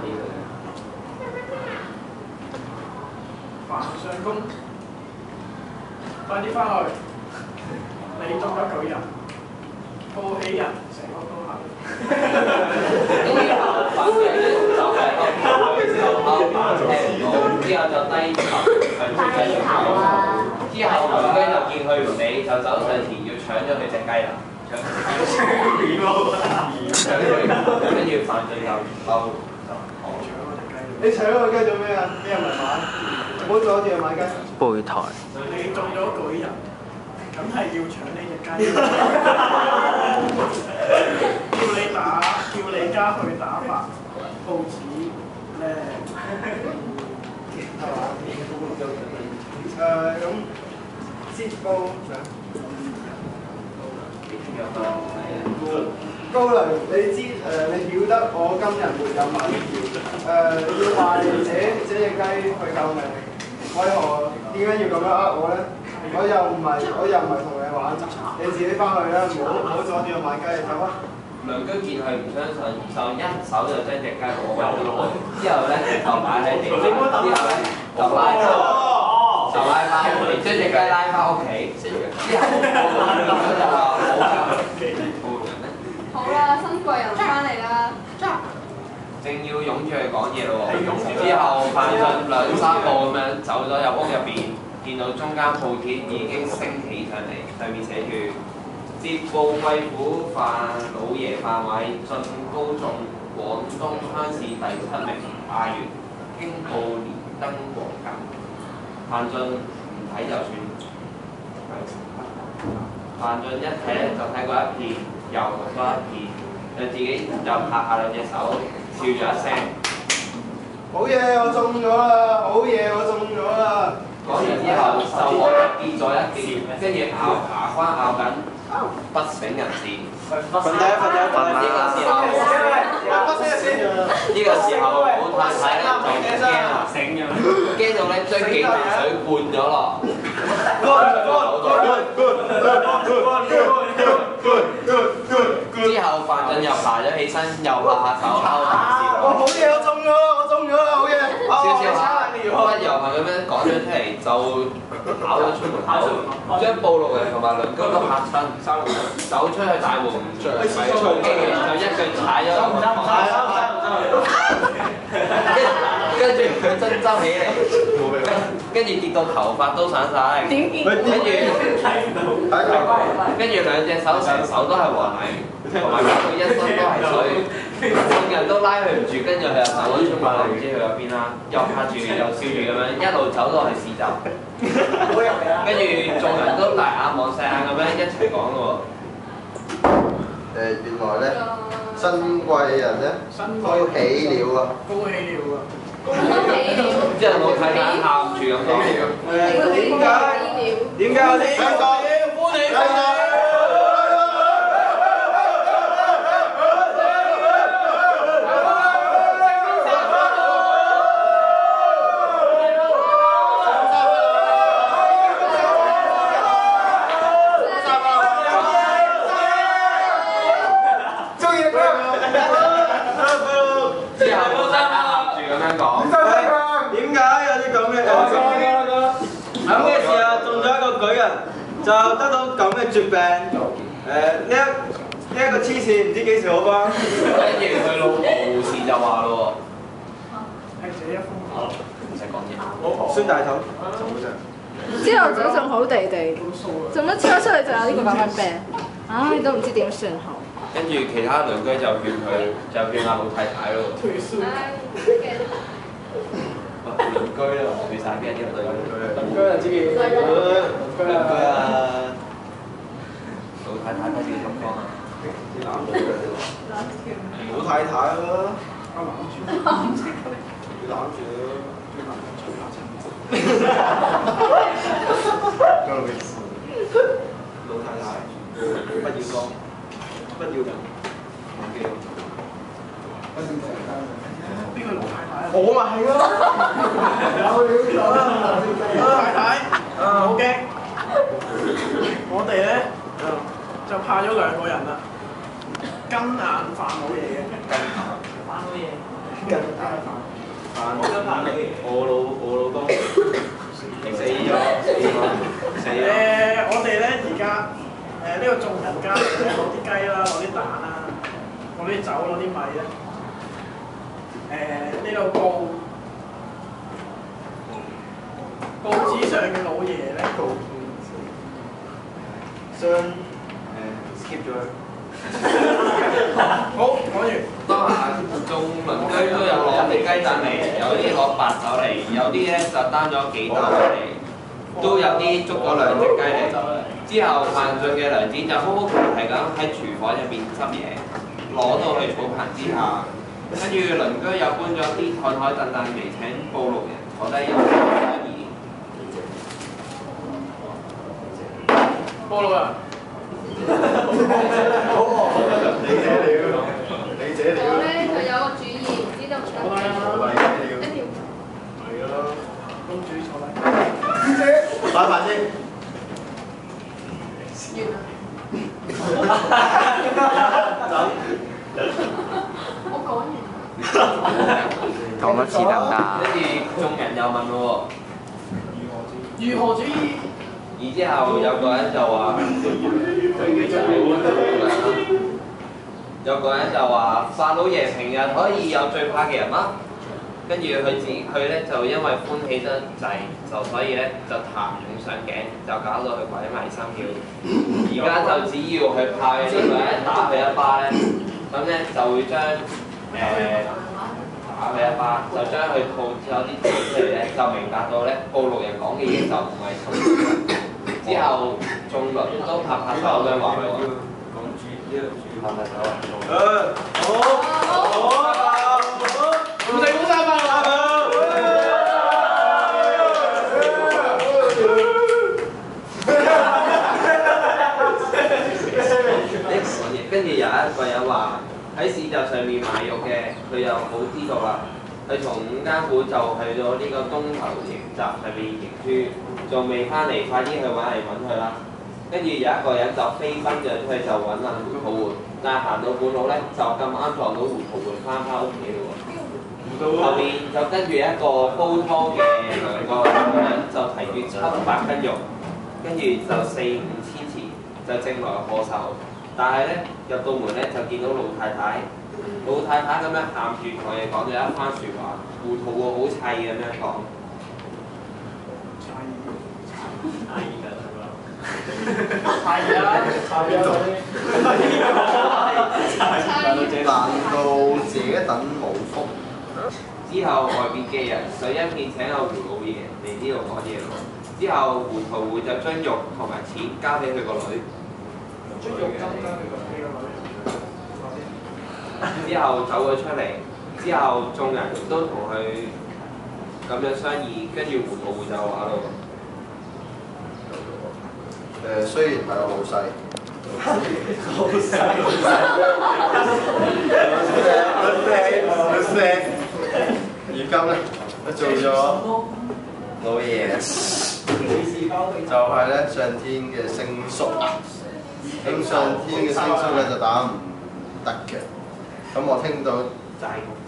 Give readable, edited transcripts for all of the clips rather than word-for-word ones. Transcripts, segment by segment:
啲嘅。凡上工，快啲翻去！你中咗舉人，報喜人，成屋都係。之後發嘅就係後把聽唔到，之後就低頭向住繼續講。之後鄰居就見佢唔理，就走上前要搶咗佢隻雞啦。搶跟住犯罪就嬲就講。你搶我雞做咩啊？啲人咪買，唔好阻住佢買雞。背台。你中咗舉人，梗係要搶呢隻雞。叫你家去打發報紙咧，係嘛？咁接報高粱，你知你曉得我今日沒有買票，要賣這隻雞去救命，為何點解要咁樣呃我咧？我又唔係同你玩，你自己翻去啦，唔好阻住我買雞，走啊！鄰居見佢唔相信，就一手就將隻雞攞過嚟，之後咧就擺喺地下，之後咧就拉翻屋企，將隻雞拉翻屋企，之後就話好啦，新貴人翻嚟啦，正要擁住佢講嘢咯喎，之後范進兩三步咁樣走咗入屋入邊，見到中間報紙已經升起上嚟，上面寫住。接報貴府范老爺范偉進高中廣東鄉試第7名亞元，經報連登皇格。范進唔睇就算，范進一睇就睇過一遍，又讀多一遍，就自己就拍下兩隻手，笑咗一聲。好嘢，我中咗啦！好嘢，我中咗啦！講完之後，就我跌咗一跌，跟住牙關咬緊。不省人事。瞓低啦！呢個時候，老太太咧就驚啦，驚到咧將幾盆水灌咗落。之後范進又爬咗起身，又拍下手，敲下笑。好嘢，我中咗啦！我中咗啦！好嘢！笑笑下，不由係咁樣講咗出嚟，就跑咗出門口，將布路人同埋鄰居都嚇親，走出去大門唔着，咪衝擊嘅就一腳踩咗落去。跟住佢爭執起嚟，跟住跌到頭髮都散晒，跟住兩隻手成手都係黃泥，同埋搞到一身都係水，眾人都拉佢唔住，跟住佢又走咗出門口，唔知去咗邊啦，又拍住又笑住咁樣，一路走到去市集，跟住眾人都大眼望細眼咁樣一齊講咯喎。原來咧，新貴人咧都喜了啊！高喜了啊！之後老太太喊住咁講。點解我哋香港歡喜快樂？就得到咁嘅絕病，呢一個黐線唔知幾時好返。跟住佢老婆護士就話咯係這一封口，唔使講嘢。孫大頭，朝頭早仲好地地，做乜超出嚟就有呢個咁嘅病？唉，都唔知點算好。跟住其他鄰居就勸佢，就勸阿老太太咯。退縮。鄰居咧，退曬邊啲鄰居？鄰居啊，知嘅。鄰居啊，老太太睇自己心慌啊！攬住佢，老太太咯，攬住，要攬住咯，老太太，不要講，不要人，唔叫。邊個老太太啊？我咪係咯，老太太，好驚！我哋咧就派咗2個人啦，金眼范老爺嘅。范老爺。我老公死咗。我哋咧而家呢個眾人家攞啲雞啦，攞啲蛋啦，攞啲酒，攞啲米咧。呢度報紙上嘅老爺咧，skip 咗。好講完。當下眾鄰居都有攞啲雞蛋嚟，有啲攞白酒嚟，有啲咧就擔咗幾袋嚟，都有啲捉咗兩隻雞嚟。之後犯罪嘅娘子就哭哭啼啼咁喺廚房入邊執嘢，攞到去草棚之下。跟住鄰居又搬咗啲台凳嚟請報路人坐低一齊商議。報路人。我咧就有個主意，唔知得唔得？一條。係咯。公主坐低。擺飯先。完啦。我講完。講多次得唔得？跟住眾人又問咯喎，如何主意？然之後有個人就話，有個人就話：法老爺平日可以有最怕嘅人嗎？跟住佢咧就因為歡喜得滯，就所以咧就談勇上頸，就搞到佢鬼迷心竅。而家就只要佢怕嘅呢個人打佢一巴咧，咁咧就會將打佢一巴，就將佢吐有啲血出嚟咧，就明白到咧報路人講嘅嘢就唔係錯。之後眾鄰都拍拍手咁樣話佢喎。拍拍手啊！好，唔使鼓掌啊！跟住有一個人話喺市集上面賣肉嘅，佢又好知道啦。佢從5間鋪就去咗呢個東頭營集上面認輸，仲未翻嚟，快啲去揾嚟揾佢啦。跟住有一個人就飛奔咗出去就揾阿胡桃換，但係行到半路咧就咁啱撞到胡桃換翻屋企咯喎。後面就跟住一個煲湯嘅2個人就提住700斤肉，跟住就4、5千錢就正來賀壽。但係咧入到門咧就見到老太太咁樣喊住同我哋講咗一番説話，胡桃喎好砌咁樣講。係啊！難道自己等冇福？之後外邊嘅人就一片請阿胡老爺嚟呢度講嘢咯。之後胡桃會就將肉同埋錢交俾佢個女。之後走咗出嚟，之後眾人都同佢咁樣商議，跟住胡桃會就話咯。雖然係我老細，而今咧做咗老爺，就係咧上天嘅星宿啊！咁上天嘅星宿咧就打唔得嘅。咁我聽到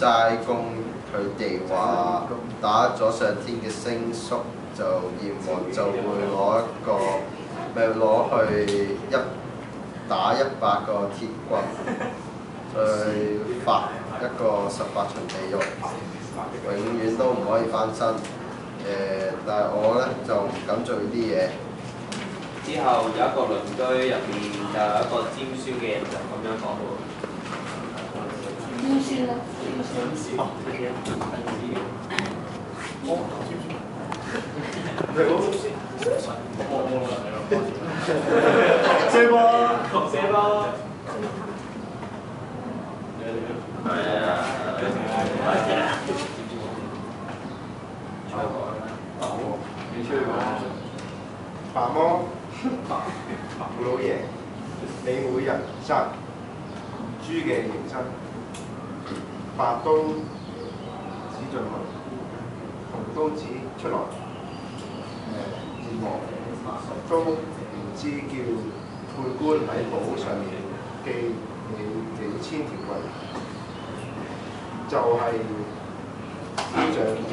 齋公佢哋話打咗上天嘅星宿，就閻王就會攞一個。咪攞去打100個鐵棍，再發一個18重地獄，永遠都唔可以翻身。但係我咧就唔敢做呢啲嘢。之後有一個鄰居入面就有一個尖酸嘅人就咁樣講喎。尖酸啊！射波，係啊，白魔，胡老爺，你每日殺豬嘅刑身，白刀指進去，紅刀子出來，閻王都唔知叫判官喺簿上面記你幾千條規，就係依仗咗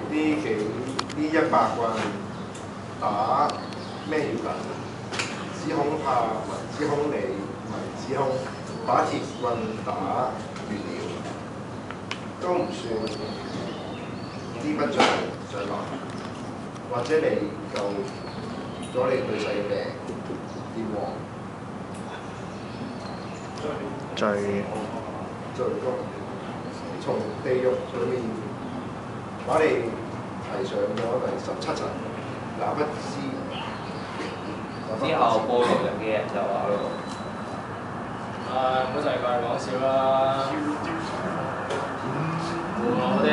呢100棍打咩要緊？指恐怕、指恐你，唔係指恐把鐵棍打完了，都唔算呢筆帳來，或者你救咗你對世嘅命，點王罪惡從地獄裏面把你提上咗第17層，那不知。之後報道入嘅人就話咯，唔好就係講笑啦，我哋